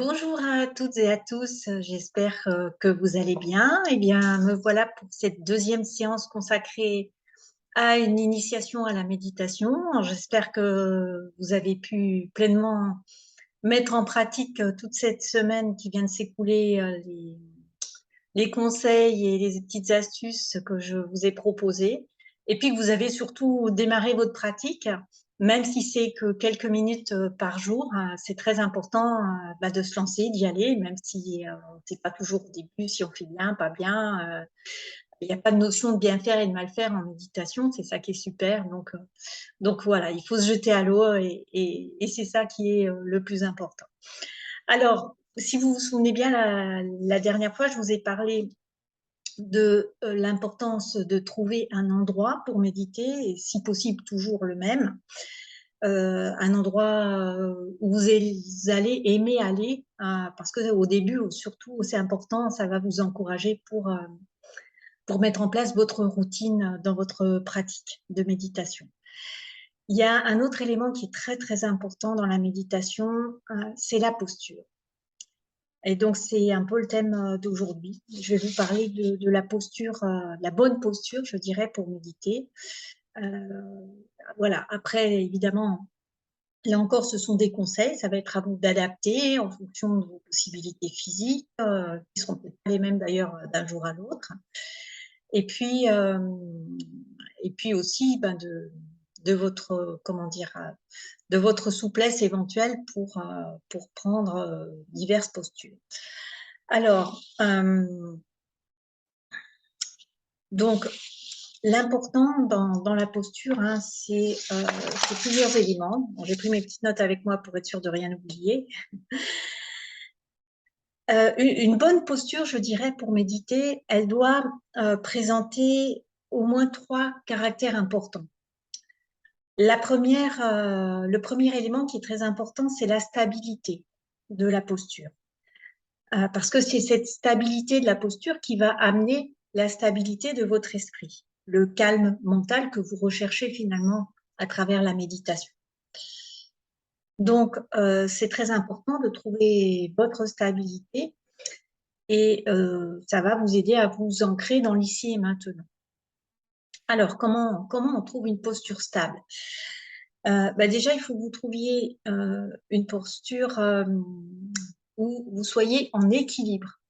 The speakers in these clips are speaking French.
Bonjour à toutes et à tous, j'espère que vous allez bien. Eh bien, me voilà pour cette deuxième séance consacrée à une initiation à la méditation. J'espère que vous avez pu pleinement mettre en pratique toute cette semaine qui vient de s'écouler, les conseils et les petites astuces que je vous ai proposées. Et puis que vous avez surtout démarré votre pratique, même si c'est que quelques minutes par jour, c'est très important de se lancer, d'y aller, même si on ne sait pas toujours au début si on fait bien, pas bien. Il n'y a pas de notion de bien faire et de mal faire en méditation, c'est ça qui est super. Donc voilà, il faut se jeter à l'eau et c'est ça qui est le plus important. Alors, si vous vous souvenez bien, la dernière fois, je vous ai parlé de l'importance de trouver un endroit pour méditer, et si possible toujours le même, un endroit où vous allez aimer aller, parce qu'au début, surtout, c'est important, ça va vous encourager pour mettre en place votre routine dans votre pratique de méditation. Il y a un autre élément qui est très très important dans la méditation, c'est la posture. Et donc, c'est un peu le thème d'aujourd'hui. Je vais vous parler de la posture, la bonne posture, je dirais, pour méditer. Euh, voilà. Après, évidemment, là encore, ce sont des conseils. Ça va être à vous d'adapter en fonction de vos possibilités physiques, qui seront peut-être pas les mêmes d'ailleurs d'un jour à l'autre. Et puis, euh, et puis aussi de votre, comment dire, de votre souplesse éventuelle pour prendre diverses postures. Alors, donc, l'important dans la posture, c'est plusieurs éléments. Bon, j'ai pris mes petites notes avec moi pour être sûre de rien oublier. Une bonne posture, je dirais, pour méditer, elle doit présenter au moins trois caractères importants. Le premier élément qui est très important, c'est la stabilité de la posture. Parce que c'est cette stabilité de la posture qui va amener la stabilité de votre esprit, le calme mental que vous recherchez finalement à travers la méditation. Donc, c'est très important de trouver votre stabilité et ça va vous aider à vous ancrer dans l'ici et maintenant. Alors, comment on trouve une posture stable? Déjà, il faut que vous trouviez une posture où vous soyez en équilibre,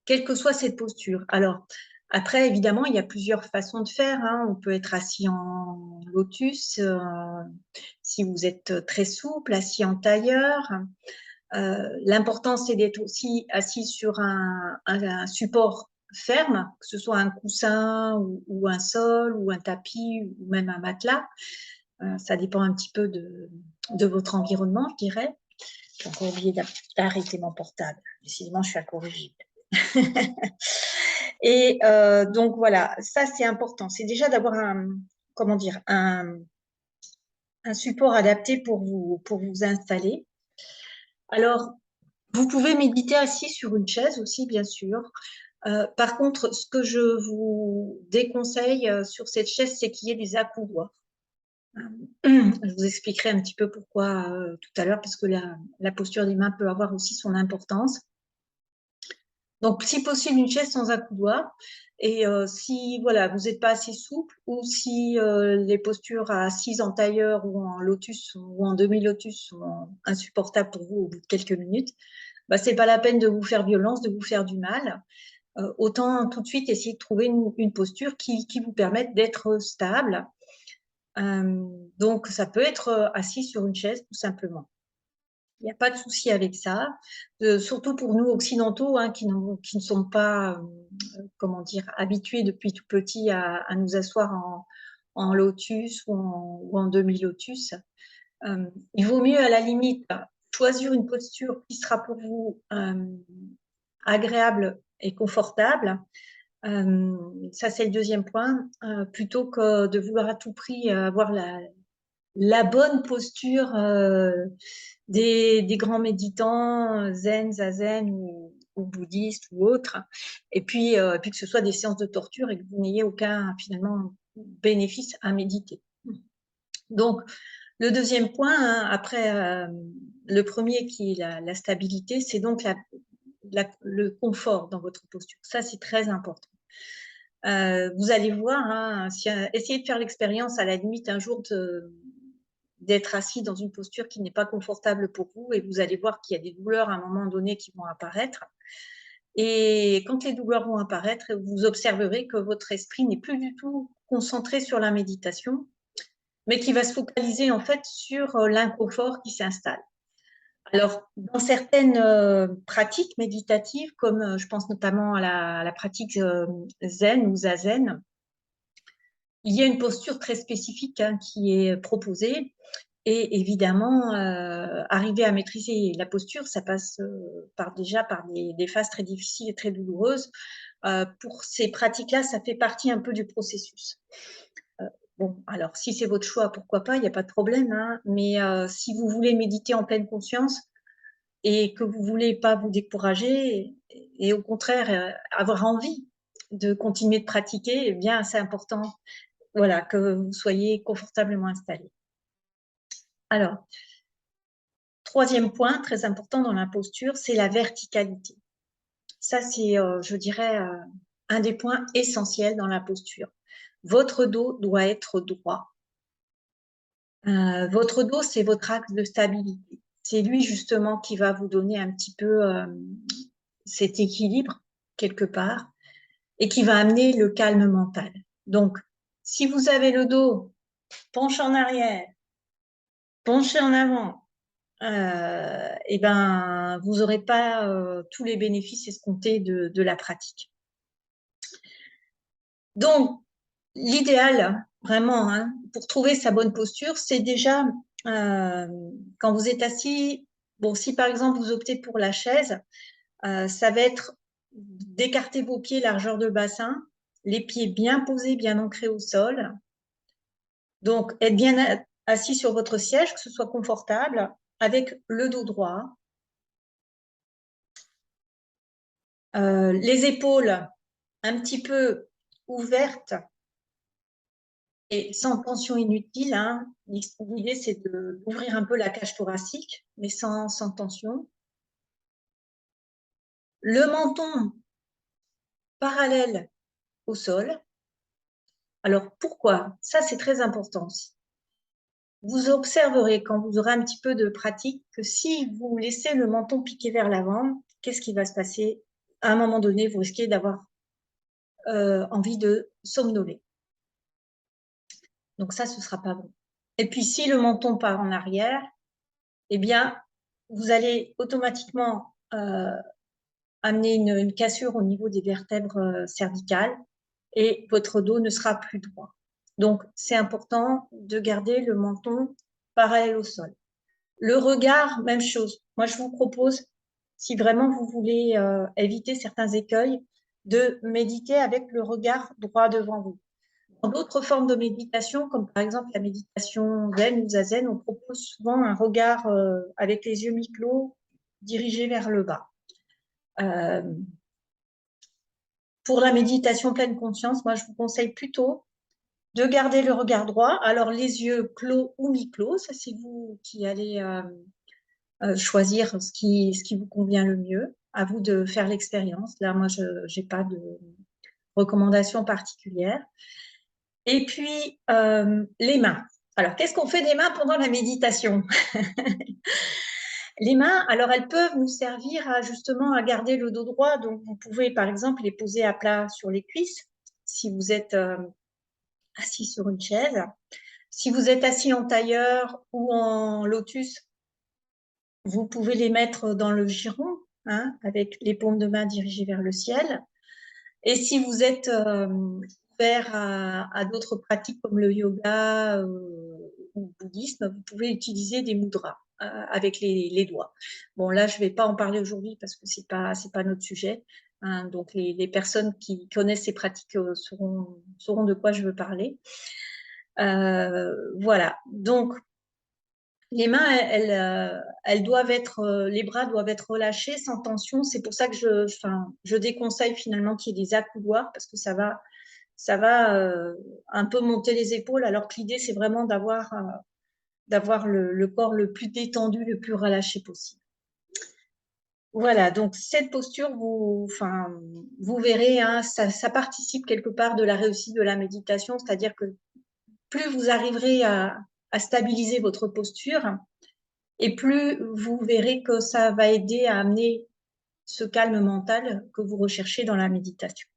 quelle que soit cette posture. Alors, après, évidemment, il y a plusieurs façons de faire. On peut être assis en lotus, si vous êtes très souple, assis en tailleur. L'important, c'est d'être aussi assis sur un support ferme, que ce soit un coussin ou un sol ou un tapis ou même un matelas. Ça dépend un petit peu de votre environnement, je dirais. J'ai encore oublié d'arrêter mon portable. Décidément, je suis incorrigible. Et donc voilà, ça c'est important. C'est déjà d'avoir comment dire, un support adapté pour vous installer. Alors, vous pouvez méditer assis sur une chaise aussi, bien sûr. Par contre, ce que je vous déconseille sur cette chaise, c'est qu'il y ait des accoudoirs. Je vous expliquerai un petit peu pourquoi tout à l'heure, parce que la posture des mains peut avoir aussi son importance. Donc, si possible, une chaise sans accoudoir. Et si voilà, vous n'êtes pas assez souple ou si les postures assises en tailleur ou en lotus ou en demi-lotus sont insupportables pour vous au bout de quelques minutes, ce n'est pas la peine de vous faire violence, de vous faire du mal. Autant tout de suite essayer de trouver une posture qui vous permette d'être stable. Donc, ça peut être assis sur une chaise tout simplement. Il n'y a pas de souci avec ça, surtout pour nous occidentaux qui ne sont pas, comment dire, habitués depuis tout petit à nous asseoir en lotus ou en demi-lotus. Il vaut mieux à la limite choisir une posture qui sera pour vous agréable et confortable. Ça, c'est le deuxième point, plutôt que de vouloir à tout prix avoir la bonne posture des grands méditants, zen, zazen ou bouddhistes ou autres, et puis que ce soit des séances de torture et que vous n'ayez aucun finalement bénéfice à méditer. Donc, Le deuxième point, hein, après le premier qui est la stabilité, c'est donc le confort dans votre posture. Ça, c'est très important. Vous allez voir, hein, essayez de faire l'expérience à la limite un jour d'être assis dans une posture qui n'est pas confortable pour vous et vous allez voir qu'il y a des douleurs à un moment donné qui vont apparaître. Et quand les douleurs vont apparaître, vous observerez que votre esprit n'est plus du tout concentré sur la méditation, mais qui va se focaliser en fait sur l'inconfort qui s'installe. Alors, dans certaines pratiques méditatives, comme je pense notamment à la pratique zen ou zazen, il y a une posture très spécifique hein, qui est proposée. Et évidemment, arriver à maîtriser la posture, ça passe déjà par des phases très difficiles et très douloureuses. Pour ces pratiques-là, ça fait partie un peu du processus. Bon, alors si c'est votre choix, pourquoi pas, il n'y a pas de problème. Hein, mais si vous voulez méditer en pleine conscience et que vous ne voulez pas vous décourager et au contraire avoir envie de continuer de pratiquer, eh bien c'est important voilà, que vous soyez confortablement installé. Alors, troisième point très important dans la posture, c'est la verticalité. Ça, c'est, je dirais, un des points essentiels dans la posture. Votre dos doit être droit. Votre dos, c'est votre axe de stabilité. C'est lui, justement, qui va vous donner un petit peu cet équilibre, quelque part, et qui va amener le calme mental. Donc, si vous avez le dos penché en arrière, penché en avant, et ben, vous n'aurez pas tous les bénéfices escomptés de la pratique. Donc, l'idéal, vraiment, hein, pour trouver sa bonne posture, c'est déjà, quand vous êtes assis, bon, si par exemple vous optez pour la chaise, ça va être d'écarter vos pieds largeur de bassin, les pieds bien posés, bien ancrés au sol. Donc, être bien assis sur votre siège, que ce soit confortable, avec le dos droit. Les épaules un petit peu ouvertes et sans tension inutile. Hein. L'idée, c'est d'ouvrir un peu la cage thoracique, mais sans tension. Le menton parallèle au sol. Alors, pourquoi? Ça, c'est très important aussi. Vous observerez quand vous aurez un petit peu de pratique que si vous laissez le menton piquer vers l'avant, qu'est-ce qui va se passer? À un moment donné, vous risquez d'avoir envie de somnoler. Donc ça, ce ne sera pas bon. Et puis, si le menton part en arrière, eh bien, vous allez automatiquement amener une cassure au niveau des vertèbres cervicales et votre dos ne sera plus droit. Donc, c'est important de garder le menton parallèle au sol. Le regard, même chose. Moi, je vous propose, si vraiment vous voulez éviter certains écueils, de méditer avec le regard droit devant vous. Dans d'autres formes de méditation, comme par exemple la méditation zen ou zazen, on propose souvent un regard avec les yeux mi-clos dirigés vers le bas. Pour la méditation pleine conscience, moi je vous conseille plutôt de garder le regard droit. Alors les yeux clos ou mi-clos, ça c'est vous qui allez choisir ce qui vous convient le mieux. À vous de faire l'expérience. Là, moi, je n'ai pas de recommandation particulière. Et puis, les mains. Alors, qu'est-ce qu'on fait des mains pendant la méditation? Les mains, alors elles peuvent nous servir justement à garder le dos droit. Donc, vous pouvez par exemple les poser à plat sur les cuisses si vous êtes assis sur une chaise. Si vous êtes assis en tailleur ou en lotus, vous pouvez les mettre dans le giron, hein, avec les paumes de main dirigées vers le ciel. Et si vous êtes ouvert à d'autres pratiques comme le yoga ou le bouddhisme, vous pouvez utiliser des mudras avec les doigts. Bon, là, je ne vais pas en parler aujourd'hui parce que ce n'est pas notre sujet. Hein, donc, les personnes qui connaissent ces pratiques sauront de quoi je veux parler. Voilà. Donc, les mains, elles doivent être, les bras doivent être relâchés sans tension. C'est pour ça que je déconseille finalement qu'il y ait des accoudoirs parce que ça va un peu monter les épaules. Alors que l'idée, c'est vraiment d'avoir d'avoir le corps le plus détendu, le plus relâché possible. Voilà, donc cette posture, vous verrez, hein, ça participe quelque part de la réussite de la méditation, c'est-à-dire que plus vous arriverez à stabiliser votre posture, et plus vous verrez que ça va aider à amener ce calme mental que vous recherchez dans la méditation.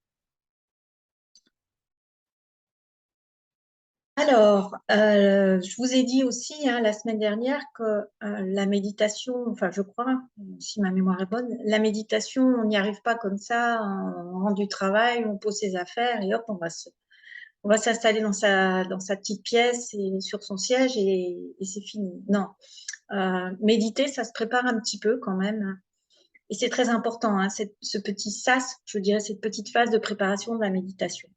Alors, je vous ai dit aussi, hein, la semaine dernière que la méditation, enfin je crois, si ma mémoire est bonne, la méditation, on n'y arrive pas comme ça, on rentre du travail, on pose ses affaires et hop, on va s'installer dans sa petite pièce et sur son siège et c'est fini. Non, méditer, ça se prépare un petit peu quand même. Et c'est très important, hein, ce petit sas, je dirais, cette petite phase de préparation de la méditation.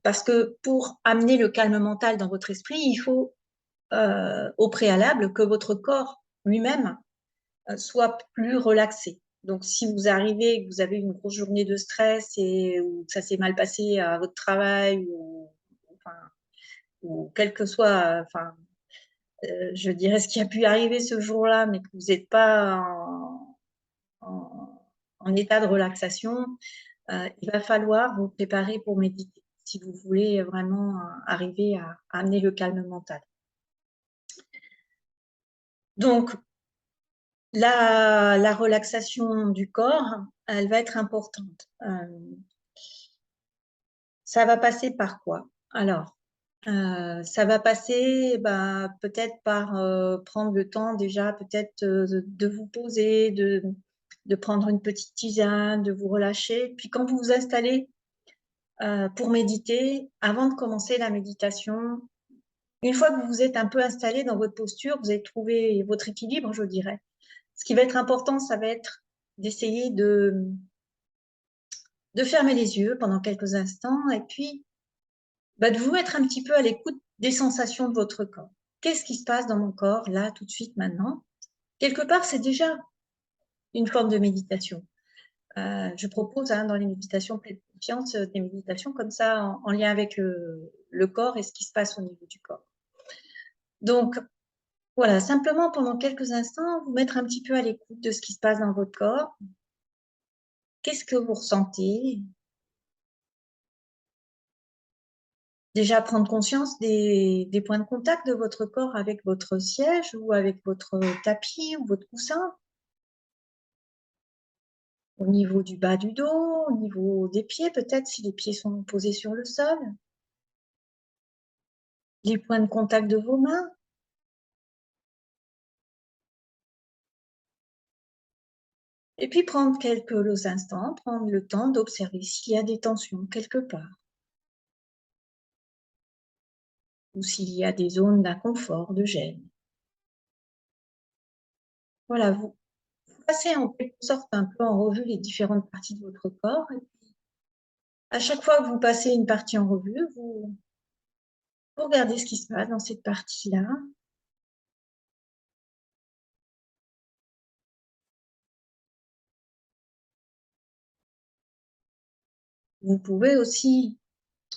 Parce que pour amener le calme mental dans votre esprit, il faut au préalable que votre corps lui-même soit plus relaxé. Donc, si vous arrivez, que vous avez une grosse journée de stress et ou que ça s'est mal passé à votre travail ou quel que soit, je dirais ce qui a pu arriver ce jour-là, mais que vous n'êtes pas en état de relaxation, il va falloir vous préparer pour méditer si vous voulez vraiment arriver à amener le calme mental. Donc, la relaxation du corps, elle va être importante. Ça va passer par quoi? Alors, ça va passer peut-être par prendre le temps déjà peut-être de vous poser, de prendre une petite tisane, de vous relâcher. Puis quand vous vous installez pour méditer, avant de commencer la méditation, une fois que vous vous êtes un peu installé dans votre posture, vous avez trouvé votre équilibre, je dirais. Ce qui va être important, ça va être d'essayer de fermer les yeux pendant quelques instants et puis de vous mettre un petit peu à l'écoute des sensations de votre corps. Qu'est-ce qui se passe dans mon corps, là, tout de suite, maintenant? Quelque part, c'est déjà une forme de méditation. Je propose dans les méditations pleines de confiance des méditations comme ça en lien avec le corps et ce qui se passe au niveau du corps. Donc, voilà, simplement pendant quelques instants, vous mettre un petit peu à l'écoute de ce qui se passe dans votre corps. Qu'est-ce que vous ressentez? Déjà prendre conscience des points de contact de votre corps avec votre siège ou avec votre tapis ou votre coussin. Au niveau du bas du dos, au niveau des pieds peut-être si les pieds sont posés sur le sol. Les points de contact de vos mains. Et puis prendre quelques instants, prendre le temps d'observer s'il y a des tensions quelque part. Ou s'il y a des zones d'inconfort, de gêne. Voilà, vous passez en quelque sorte un peu en revue les différentes parties de votre corps. Et puis, à chaque fois que vous passez une partie en revue, vous regardez ce qui se passe dans cette partie-là. Vous pouvez aussi,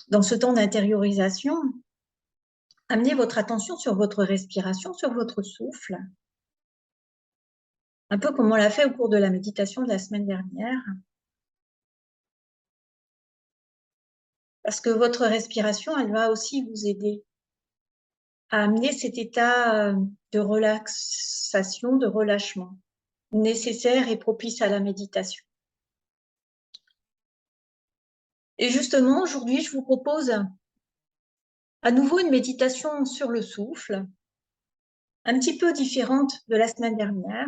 dans ce temps d'intériorisation, amener votre attention sur votre respiration, sur votre souffle. Un peu comme on l'a fait au cours de la méditation de la semaine dernière. Parce que votre respiration, elle va aussi vous aider à amener cet état de relaxation, de relâchement nécessaire et propice à la méditation. Et justement, aujourd'hui, je vous propose à nouveau une méditation sur le souffle, un petit peu différente de la semaine dernière.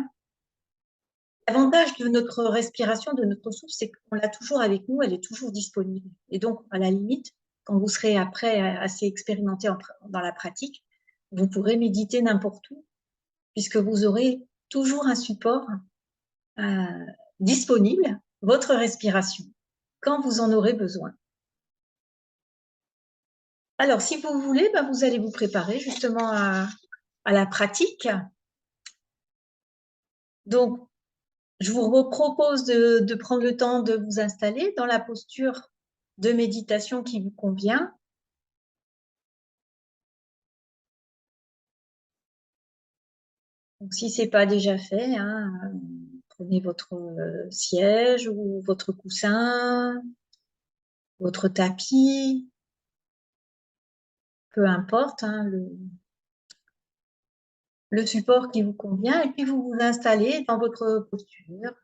L'avantage de notre respiration, de notre souffle, c'est qu'on l'a toujours avec nous, elle est toujours disponible. Et donc, à la limite, quand vous serez après assez expérimenté dans la pratique, vous pourrez méditer n'importe où, puisque vous aurez toujours un support euh, disponible, votre respiration, quand vous en aurez besoin. Alors, si vous voulez, vous allez vous préparer justement à la pratique. Donc, je vous propose de prendre le temps de vous installer dans la posture de méditation qui vous convient. Donc, si ce n'est pas déjà fait, hein, prenez votre siège ou votre coussin, votre tapis, peu importe, hein, le support qui vous convient, et puis vous vous installez dans votre posture.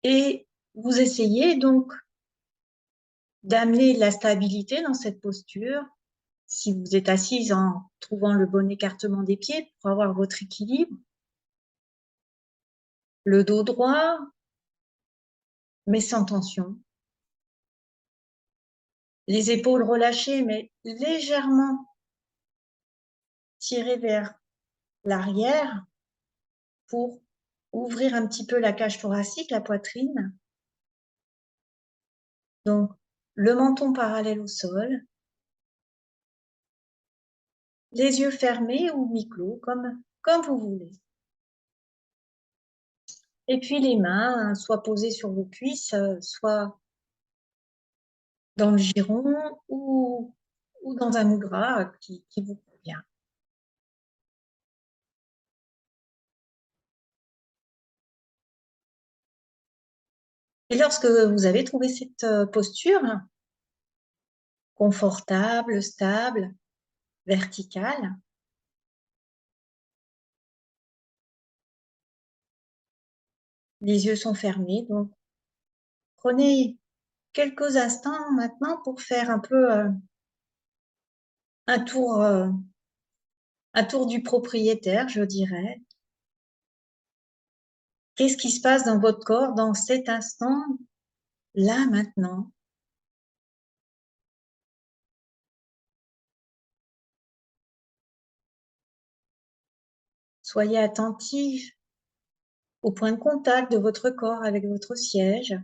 Et vous essayez donc d'amener de la stabilité dans cette posture. Si vous êtes assise, en trouvant le bon écartement des pieds pour avoir votre équilibre, le dos droit, mais sans tension. Les épaules relâchées, mais légèrement tirées vers l'arrière pour ouvrir un petit peu la cage thoracique, la poitrine. Donc, le menton parallèle au sol, les yeux fermés ou mi-clos, comme vous voulez. Et puis les mains, soit posées sur vos cuisses, soit dans le giron ou dans un mudra qui vous convient. Et lorsque vous avez trouvé cette posture confortable, stable, verticale, les yeux sont fermés, donc prenez quelques instants maintenant pour faire un peu un tour du propriétaire, je dirais. Qu'est-ce qui se passe dans votre corps dans cet instant, là, maintenant? Soyez attentif au point de contact de votre corps avec votre siège,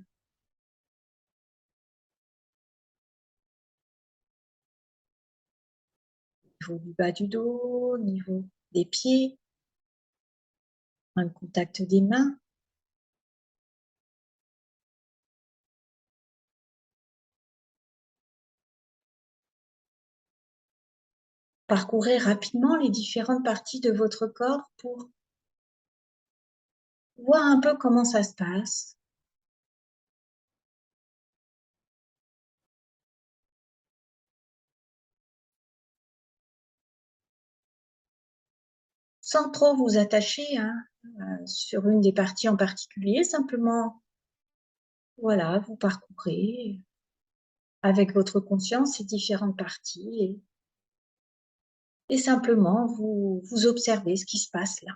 au niveau du bas du dos, au niveau des pieds, point de contact des mains. Parcourez rapidement les différentes parties de votre corps pour voir un peu comment ça se passe. Sans trop vous attacher, hein, sur une des parties en particulier, simplement, voilà, vous parcourez avec votre conscience ces différentes parties et simplement vous observez ce qui se passe là.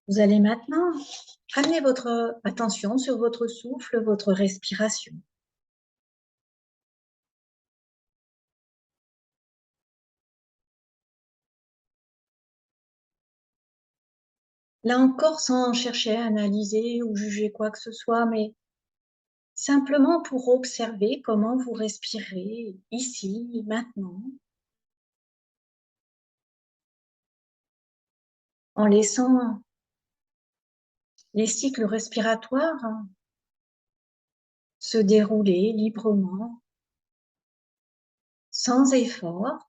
Vous allez maintenant amener votre attention sur votre souffle, votre respiration. Là encore, sans chercher à analyser ou juger quoi que ce soit, mais simplement pour observer comment vous respirez ici, maintenant, en laissant les cycles respiratoires se dérouler librement, sans effort.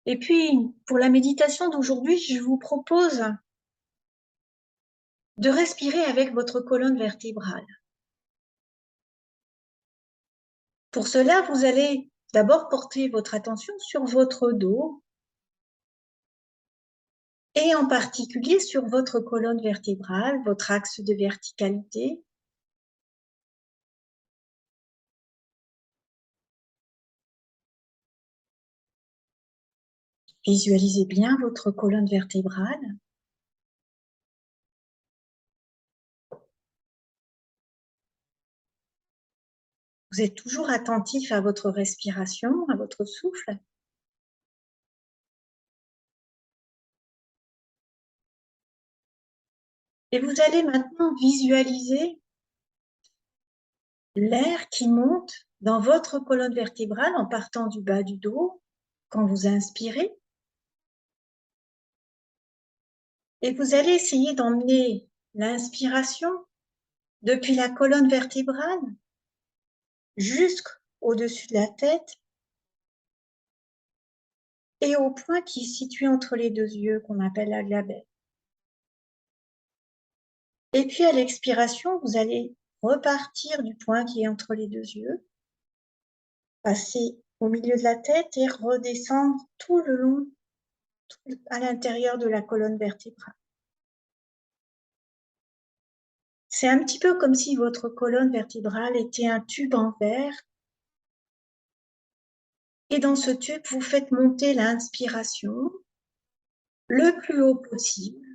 Et puis, pour la méditation d'aujourd'hui, je vous propose de respirer avec votre colonne vertébrale. Pour cela, vous allez d'abord porter votre attention sur votre dos et en particulier sur votre colonne vertébrale, votre axe de verticalité. Visualisez bien votre colonne vertébrale. Vous êtes toujours attentif à votre respiration, à votre souffle. Et vous allez maintenant visualiser l'air qui monte dans votre colonne vertébrale en partant du bas du dos quand vous inspirez. Et vous allez essayer d'emmener l'inspiration depuis la colonne vertébrale jusqu'au-dessus de la tête et au point qui est situé entre les deux yeux qu'on appelle la glabelle. Et puis à l'expiration, vous allez repartir du point qui est entre les deux yeux, passer au milieu de la tête et redescendre tout le long, à l'intérieur de la colonne vertébrale. C'est un petit peu comme si votre colonne vertébrale était un tube en verre. Et dans ce tube, vous faites monter l'inspiration le plus haut possible,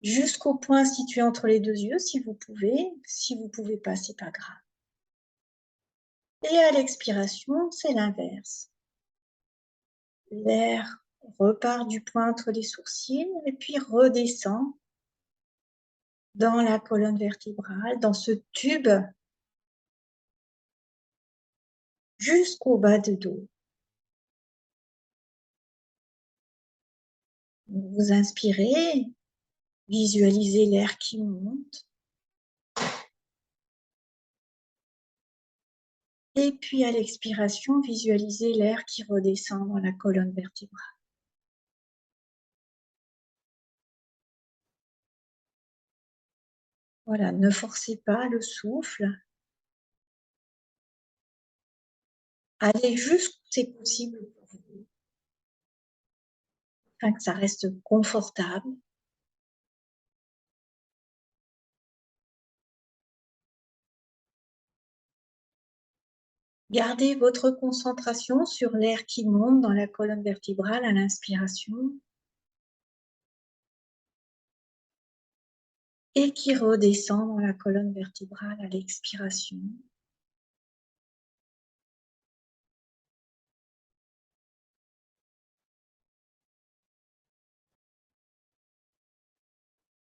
jusqu'au point situé entre les deux yeux, si vous pouvez. Si vous ne pouvez pas, ce n'est pas grave. Et à l'expiration, c'est l'inverse. L'air repart du point entre les sourcils et puis redescend dans la colonne vertébrale, dans ce tube, jusqu'au bas du dos. Vous inspirez, visualisez l'air qui monte. Et puis à l'expiration, visualisez l'air qui redescend dans la colonne vertébrale. Voilà, ne forcez pas le souffle. Allez jusqu'où c'est possible pour vous, afin que ça reste confortable. Gardez votre concentration sur l'air qui monte dans la colonne vertébrale à l'inspiration et qui redescend dans la colonne vertébrale à l'expiration.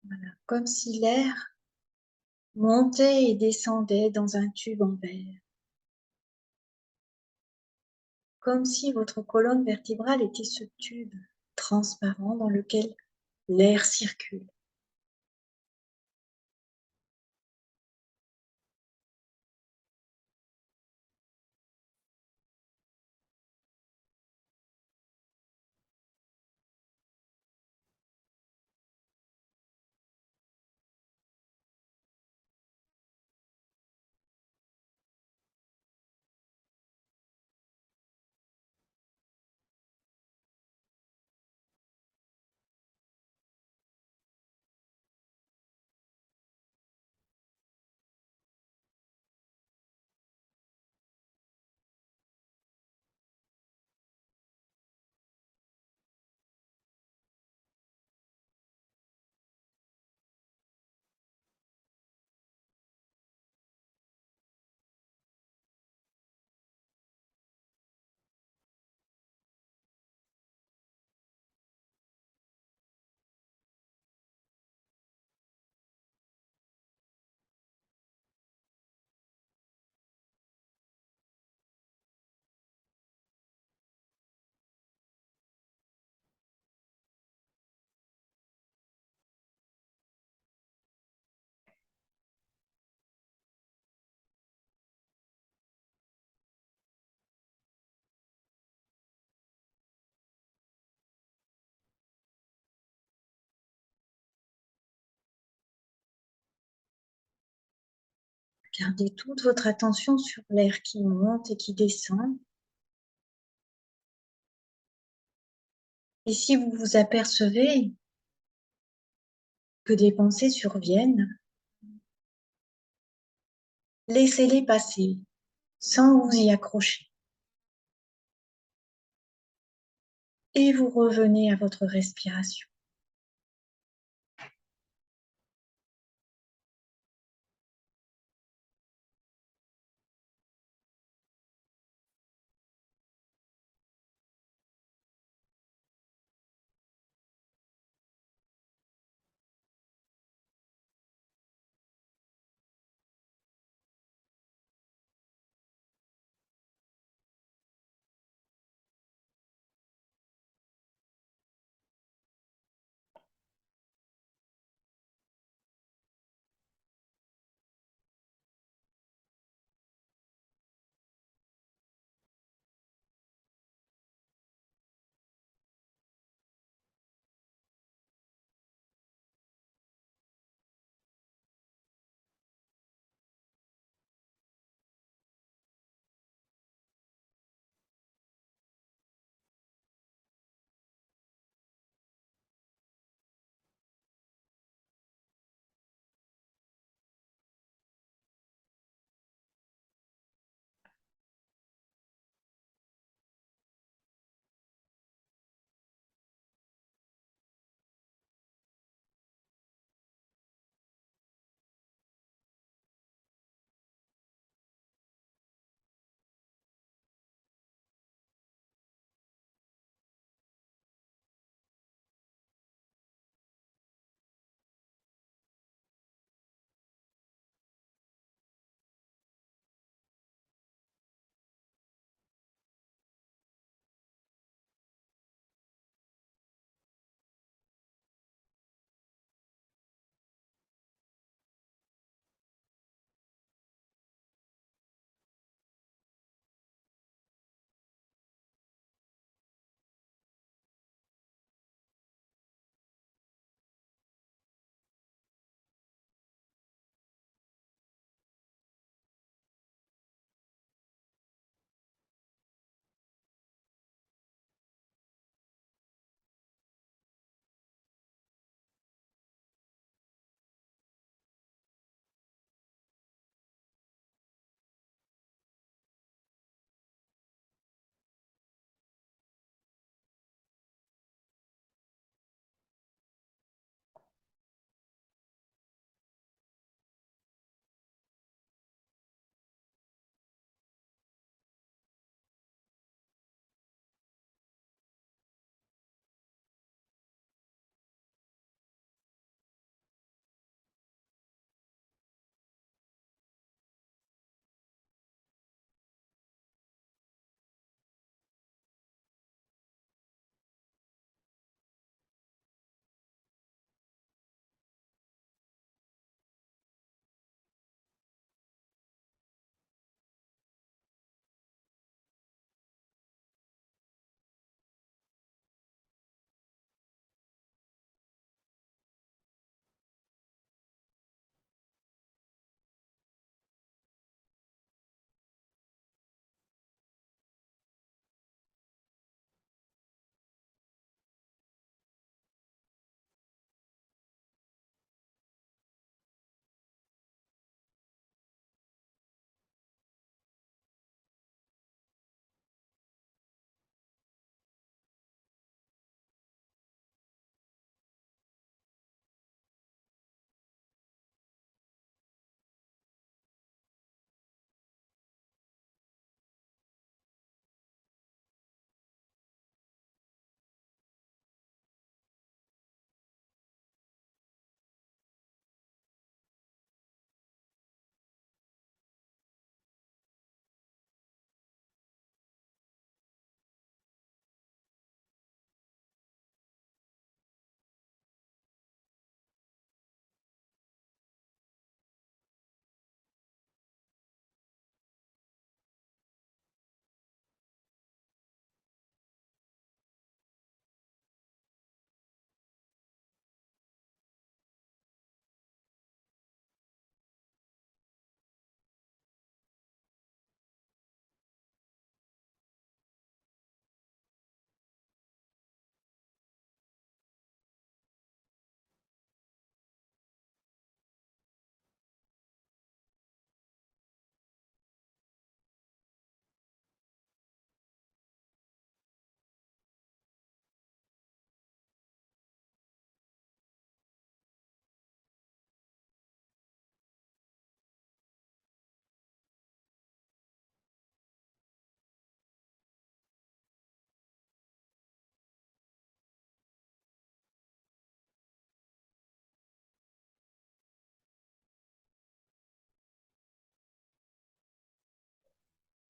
Voilà, comme si l'air montait et descendait dans un tube en verre. Comme si votre colonne vertébrale était ce tube transparent dans lequel l'air circule. Gardez toute votre attention sur l'air qui monte et qui descend. Et si vous vous apercevez que des pensées surviennent, laissez-les passer sans vous y accrocher. Et vous revenez à votre respiration.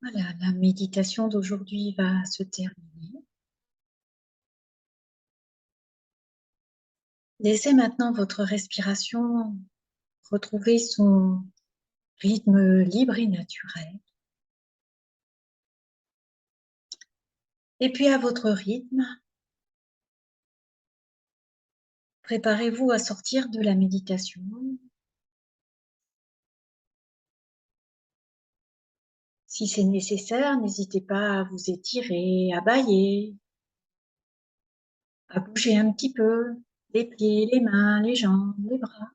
Voilà, la méditation d'aujourd'hui va se terminer. Laissez maintenant votre respiration retrouver son rythme libre et naturel. Et puis à votre rythme, préparez-vous à sortir de la méditation. Si c'est nécessaire, n'hésitez pas à vous étirer, à bâiller, à bouger un petit peu les pieds, les mains, les jambes, les bras.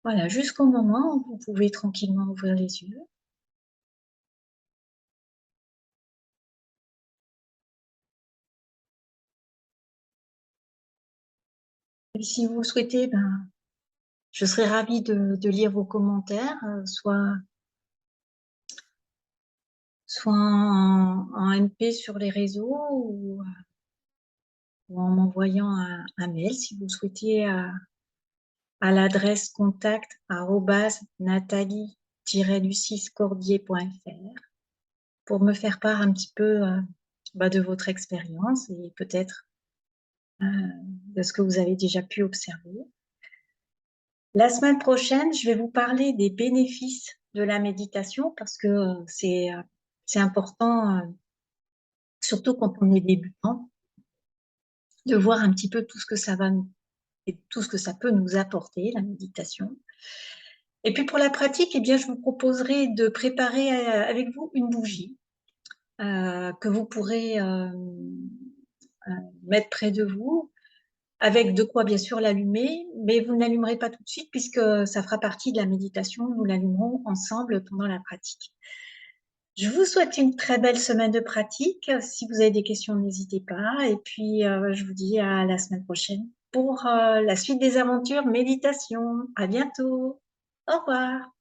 Voilà, jusqu'au moment où vous pouvez tranquillement ouvrir les yeux. Et si vous souhaitez, je serais ravie de lire vos commentaires, soit en MP sur les réseaux ou en m'envoyant un mail si vous souhaitez à l'adresse contact @nathalie-cordier.fr pour me faire part un petit peu de votre expérience et peut-être de ce que vous avez déjà pu observer. La semaine prochaine, je vais vous parler des bénéfices de la méditation parce que c'est important, surtout quand on est débutant, de voir un petit peu tout ce que ça va et tout ce que ça peut nous apporter, la méditation. Et puis pour la pratique, eh bien, je vous proposerai de préparer avec vous une bougie que vous pourrez mettre près de vous, avec de quoi bien sûr l'allumer, mais vous n'allumerez pas tout de suite puisque ça fera partie de la méditation. Nous l'allumerons ensemble pendant la pratique. Je vous souhaite une très belle semaine de pratique. Si vous avez des questions, n'hésitez pas. Et puis, je vous dis à la semaine prochaine pour la suite des aventures méditation. À bientôt. Au revoir.